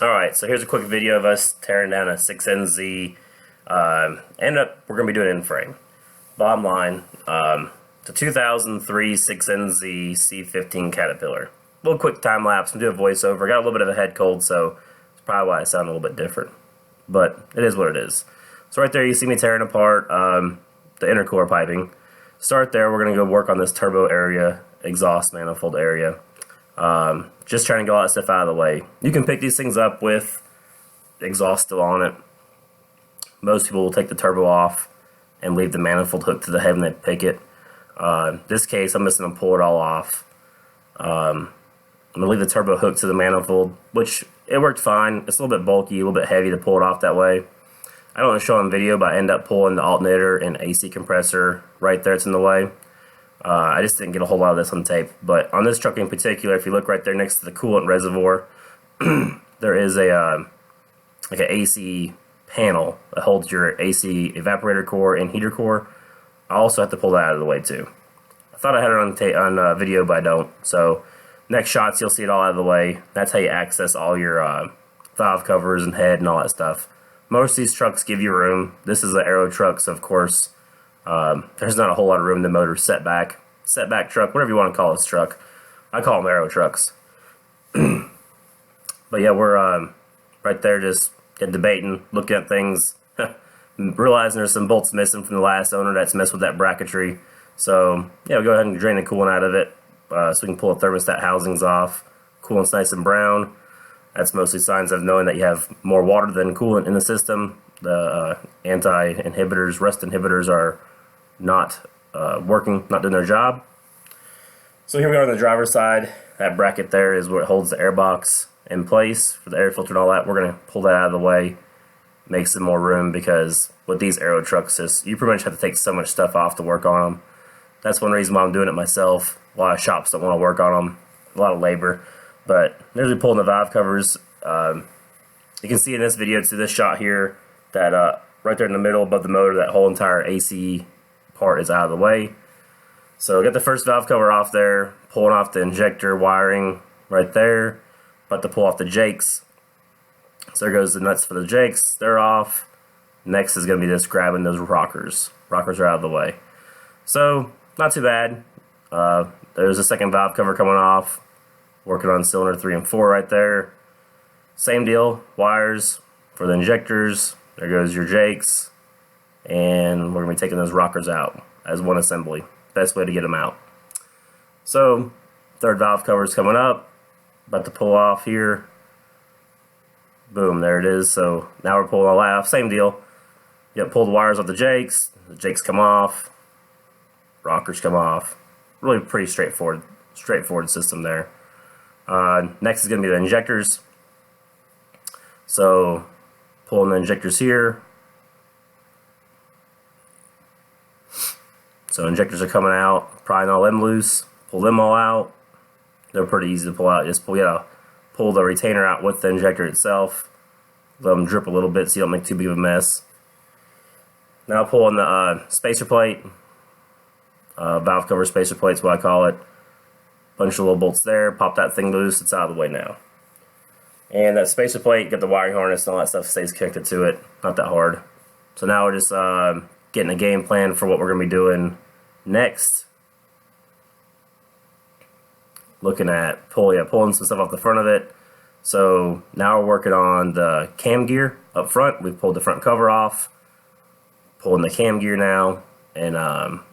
Alright, so here's a quick video of us tearing down a 6NZ. We're going to be doing it in frame. Bottom line, it's a 2003 6NZ C15 Caterpillar. A little quick time lapse, I'm doing a voiceover. Got a little bit of a head cold, so it's probably why I sound a little bit different. But it is what it is. So right there you see me tearing apart the intercooler piping. Start there, we're going to go work on this turbo area, exhaust manifold area. Just trying to get all that stuff out of the way. You can pick these things up with exhaust still on it. Most people will take the turbo off and leave the manifold hooked to the head when they pick it. This case, I'm just going to pull it all off. I'm going to leave the turbo hooked to the manifold, which it worked fine. It's a little bit bulky, a little bit heavy to pull it off that way. I don't want to show on video, but I end up pulling the alternator and AC compressor right there. It's in the way. I just didn't get a whole lot of this on tape, but on this truck in particular, if you look right there next to the coolant reservoir, there is a like an AC panel that holds your AC evaporator core and heater core. I also have to pull that out of the way too. I thought I had it on video, but I don't. So next shots, you'll see it all out of the way. That's how you access all your valve covers and head and all that stuff. Most of these trucks give you room. This is an aero truck, so of course there's not a whole lot of room in the motor. Setback truck, whatever you want to call this truck. I call them aero trucks. But yeah, we're right there just debating, looking at things, realizing there's some bolts missing from the last owner that's messed with that bracketry. So yeah, we'll go ahead and drain the coolant out of it so we can pull the thermostat housings off. Coolant's nice and brown. That's mostly signs of knowing that you have more water than coolant in the system. The anti-inhibitors, rust inhibitors are not working, not doing their job. So here we are on the driver's side. That bracket there is what holds the air box in place for the air filter and all that. We're going to pull that out of the way, make some more room, because with these aero trucks, you pretty much have to take so much stuff off to work on them. That's one reason why I'm doing it myself. A lot of shops don't want to work on them, a lot of labor. But there's me pulling the valve covers. You can see in this video, to this shot here, that right there in the middle above the motor, that whole entire AC part is out of the way. So get the first valve cover off there, pulling off the injector wiring right there. About to pull off the jakes. So there goes the nuts for the jakes. They're off. Next is going to be just grabbing those rockers. Rockers are out of the way. So not too bad. There's a second valve cover coming off. Working on cylinder 3 and 4 right there. Same deal, wires for the injectors. There goes your jakes. And we're going to be taking those rockers out as one assembly. Best way to get them out. So, third valve cover is coming up. About to pull off here. Boom, there it is. So, now we're pulling all that off. Same deal. You pull the wires off the jakes. The jakes come off. Rockers come off. Really pretty straightforward system there. Next is going to be the injectors. So, pulling the injectors here. So injectors are coming out, prying all them loose, pull them all out. They're pretty easy to pull out. Just pull the retainer out with the injector itself. Let them drip a little bit so you don't make too big of a mess. Now pulling the spacer plate, valve cover spacer plate is what I call it. Bunch of little bolts there, pop that thing loose, it's out of the way now. And that spacer plate, get the wiring harness and all that stuff stays connected to it, not that hard. So now we're just getting a game plan for what we're going to be doing next. Looking at pulling some stuff off the front of it. So now we're working on the cam gear up front. We've pulled the front cover off. Pulling the cam gear now. And I'm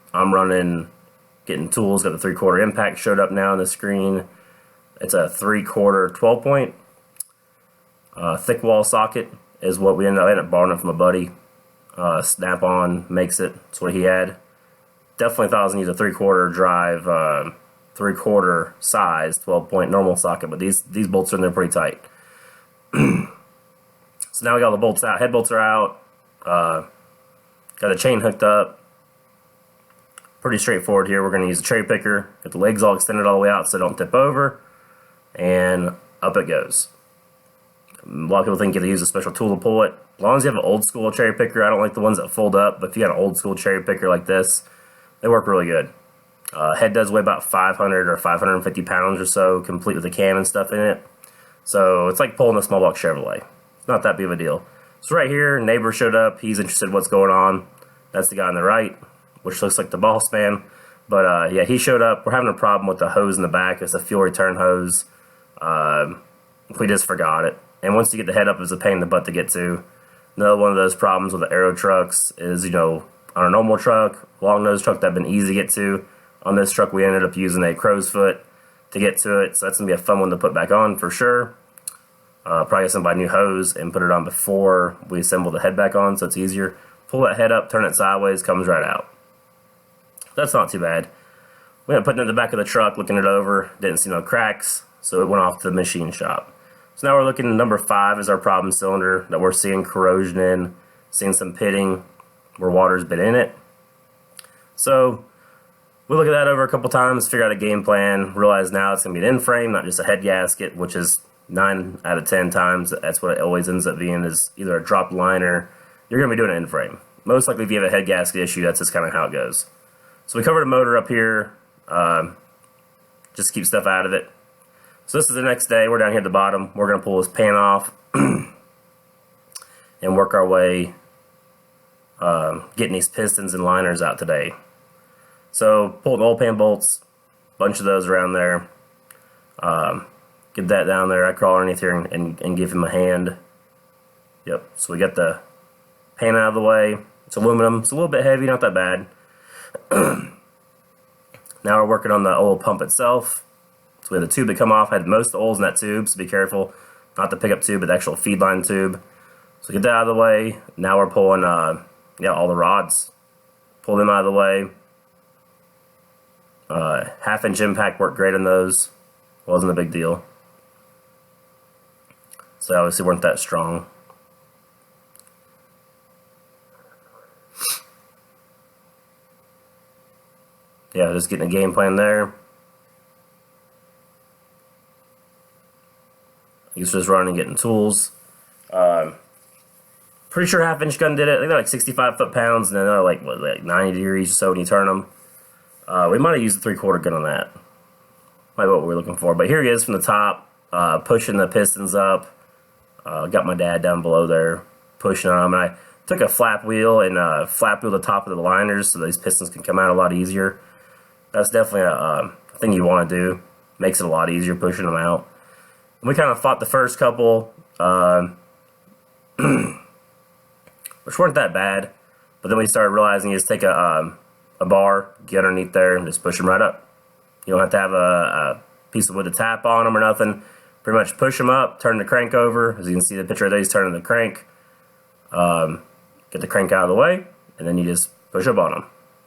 getting tools. Got the 3/4 impact showed up now on the screen. It's a 3/4 12-point. Thick wall socket is what we ended up borrowing it from a buddy. Snap-on makes it. That's what he had. Definitely thought I was going to use a 3/4 drive, 3/4 size 12-point normal socket, but these bolts are in there pretty tight. So now we got the bolts out. Head bolts are out. Got the chain hooked up. Pretty straightforward here. We're going to use a cherry picker. Get the legs all extended all the way out so they don't tip over. And up it goes. A lot of people think you have to use a special tool to pull it. As long as you have an old school cherry picker, I don't like the ones that fold up, but if you got an old school cherry picker like this, they work really good. Head does weigh about 500 or 550 pounds or so, complete with the cam and stuff in it. So it's like pulling a small block Chevrolet. It's not that big of a deal. So right here, neighbor showed up. He's interested in what's going on. That's the guy on the right, which looks like the boss man. But yeah, he showed up. We're having a problem with the hose in the back. It's a fuel return hose. We just forgot it. And once you get the head up, it's a pain in the butt to get to. Another one of those problems with the aero trucks is, you know, on a normal truck, long nose truck, that'd been easy to get to. On this truck, we ended up using a crow's foot to get to it. So that's going to be a fun one to put back on for sure. Probably get somebody a new hose and put it on before we assemble the head back on, so it's easier. Pull that head up, turn it sideways, comes right out. That's not too bad. We ended up putting it in the back of the truck, looking it over, didn't see no cracks, so it went off to the machine shop. So now we're looking at number 5 as our problem cylinder that we're seeing corrosion in, seeing some pitting where water's been in it. So we look at that over a couple times, figure out a game plan, realize now it's going to be an end frame, not just a head gasket, which is 9 out of 10 times that's what it always ends up being, is either a dropped liner. You're going to be doing an end frame. Most likely if you have a head gasket issue, that's just kind of how it goes. So we covered a motor up here, just keep stuff out of it. So this is the next day. We're down here at the bottom. We're going to pull this pan off and work our way getting these pistons and liners out today. So pull the oil pan bolts, bunch of those around there. Get that down there. I crawl underneath here and give him a hand. Yep, so we got the pan out of the way. It's aluminum. It's a little bit heavy, not that bad. Now we're working on the oil pump itself. So we had the tube that come off. I had most of the oils in that tube, so be careful. Not the pickup tube, but the actual feed line tube. So get that out of the way. Now we're pulling all the rods. Pull them out of the way. 1/2-inch impact worked great on those. Wasn't a big deal. So they obviously weren't that strong. Yeah, just getting a game plan there. He's just running and getting tools. Pretty sure 1/2-inch gun did it. I think they're like 65 foot-pounds, and then they're like, what, like 90 degrees or so when you turn them. We might have used a 3/4 gun on that. Might be what we're looking for. But here he is from the top, pushing the pistons up. Got my dad down below there, pushing on them. And I took a flap wheel and flap wheel the top of the liners so these pistons can come out a lot easier. That's definitely a thing you want to do. Makes it a lot easier pushing them out. And we kind of fought the first couple, which weren't that bad. But then we started realizing you just take a bar, get underneath there, and just push them right up. You don't have to have a piece of wood to tap on them or nothing. Pretty much push them up, turn the crank over. As you can see the picture there, he's turning the crank. Get the crank out of the way, and then you just push up on them.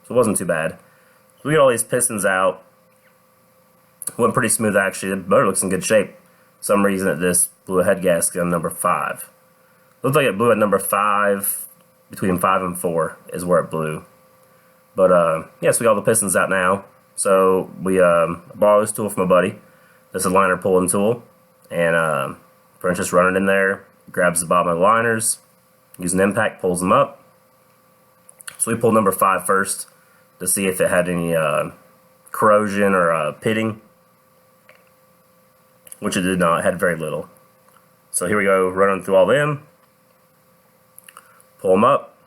So it wasn't too bad. So we got all these pistons out. Went pretty smooth actually. The motor looks in good shape. For some reason it just blew a head gasket on number 5. Looked like it blew at number 5, between 5 and 4 is where it blew. But yeah, so we got all the pistons out now. So we borrowed this tool from a buddy. This is a liner pulling tool. And Brent just running in there, grabs the bottom of the liners, using impact, pulls them up. So we pulled number 5 first to see if it had any corrosion or pitting, which it did not. It had very little. So here we go, running through all them. Pull them up.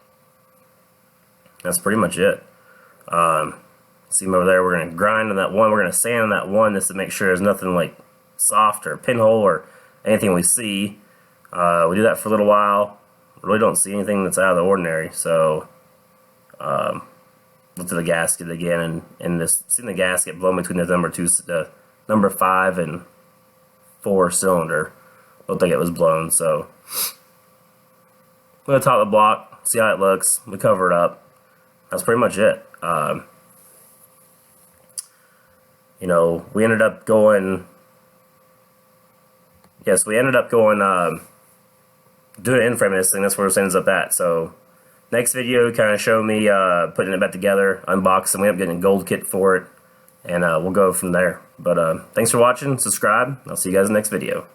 That's pretty much it. See them over there. We're going to grind on that one. We're going to sand on that one just to make sure there's nothing like soft or pinhole or anything we see. We do that for a little while. Really don't see anything that's out of the ordinary. So look to the gasket again, and this seeing the gasket blown between the number 5 and 4 cylinder. Looked like it was blown. So we're gonna top the block, see how it looks. We cover it up. That's pretty much it. You know, we ended up going. Yes, we ended up going doing an end frame of this thing. That's where it ends up at. So next video kind of show me putting it back together, unboxing. We ended up getting a gold kit for it, and we'll go from there. But thanks for watching. Subscribe. I'll see you guys in the next video.